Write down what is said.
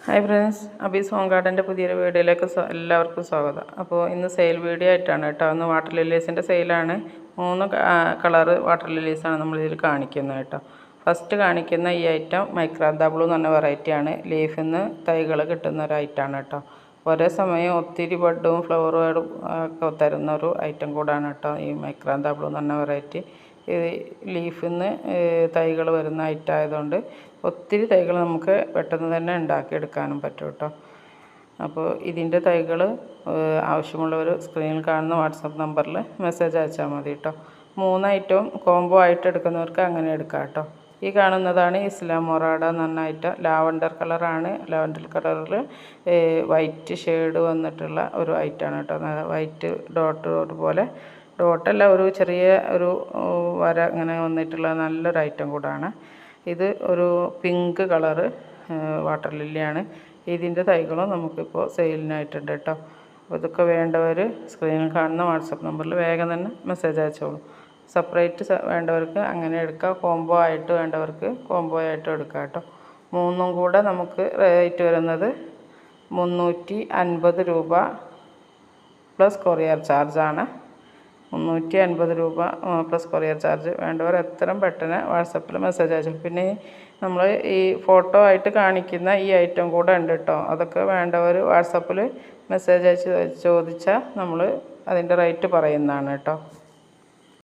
Hi friends, അബീസ് home ഗാർഡൻ്റെ പുതിയൊരു വീഡിയോയിലേക്ക് എല്ലാവർക്കും സ്വാഗതം. അപ്പോൾ ഇന്ന് സെയിൽ വീഡിയോ ആയിട്ടാണ് കേട്ടോ. ഇന്ന് വാട്ടർ ലില്ലീസിൻ്റെ സെയിലാണ്. 3 കളറ് വാട്ടർ ലില്ലീസാണ് നമ്മളിതിൽ കാണിക്കുന്നത് കേട്ടോ. ഫസ്റ്റ് കാണിക്കുന്ന ഈ ഐറ്റം മൈക്രാന്ത ബ്ലൂ എന്ന് പറഞ്ഞ വെറൈറ്റിയാണ്. ലീഫിൽ നിന്ന് തൈകൾ കിട്ടുന്ന ഒരു ഐറ്റമാണ് കേട്ടോ. ഒരേ സമയം ഒത്തിരി ബഡും ഫ്ലവറും ഒക്കെ തരുന്ന ഒരു ഐറ്റം കൂടാണ് കേട്ടോ ഈ മൈക്രാന്ത ബ്ലൂ എന്ന് പറഞ്ഞ വെറൈറ്റി. ഈ ലീഫിൽ നിന്ന് തൈകൾ വരുന്ന ഐറ്റം ആയതുകൊണ്ട് ഒത്തിരി തൈകൾ നമുക്ക് പെട്ടെന്ന് തന്നെ ഉണ്ടാക്കിയെടുക്കാനും പറ്റും കേട്ടോ. അപ്പോൾ ഇതിൻ്റെ തൈകൾ ആവശ്യമുള്ളവർ സ്ക്രീനിൽ കാണുന്ന വാട്സപ്പ് നമ്പറിൽ മെസ്സേജ് അയച്ചാൽ മതി കേട്ടോ. 3 ഐറ്റവും കോംബോ ആയിട്ട് എടുക്കുന്നവർക്ക് അങ്ങനെ എടുക്കാം കേട്ടോ. ഈ കാണുന്നതാണ് ഇസ്ലാം മൊറാഡ എന്ന് പറഞ്ഞ ഐറ്റം. ലാവൻഡർ കളറാണ്. ലാവൻഡർ കളറിൽ വൈറ്റ് ഷെയ്ഡ് വന്നിട്ടുള്ള ഒരു ഐറ്റമാണ് കേട്ടോ. വൈറ്റ് ഡോട്ട് പോലെ, ഡോട്ടല്ല, ഒരു ചെറിയ ഒരു വര ഇങ്ങനെ വന്നിട്ടുള്ള നല്ലൊരു ഐറ്റം കൂടാണ്. ഇത് ഒരു പിങ്ക് കളറ് വാട്ടർ ലില്ലിയാണ്. ഇതിൻ്റെ തൈകളും നമുക്കിപ്പോൾ സെയിലിനായിട്ടുണ്ട് കേട്ടോ. അപ്പോൾ ഇതൊക്കെ വേണ്ടവർ സ്ക്രീനിൽ കാണുന്ന വാട്സപ്പ് നമ്പറിൽ വേഗം തന്നെ മെസ്സേജ് അയച്ചോളൂ. സെപ്പറേറ്റ് വേണ്ടവർക്ക് അങ്ങനെ എടുക്കാം, കോംബോ ആയിട്ട് വേണ്ടവർക്ക് കോംബോ ആയിട്ട് എടുക്കാം കേട്ടോ. 3 കൂടെ നമുക്ക് റേറ്റ് വരുന്നത് 350 രൂപ പ്ലസ് കൊറിയർ ചാർജാണ്. 350 രൂപ പ്ലസ് കൊറിയർ ചാർജ്. വേണ്ടവർ എത്രയും പെട്ടെന്ന് വാട്സപ്പിൽ മെസ്സേജ് അയച്ചു. പിന്നെ നമ്മൾ ഈ ഫോട്ടോ ആയിട്ട് കാണിക്കുന്ന ഈ ഐറ്റം കൂടെ ഉണ്ട് കേട്ടോ. അതൊക്കെ വേണ്ടവർ വാട്സപ്പിൽ മെസ്സേജ് അയച്ച് ചോദിച്ചാൽ നമ്മൾ അതിൻ്റെ റേറ്റ് പറയുന്നതാണ് കേട്ടോ.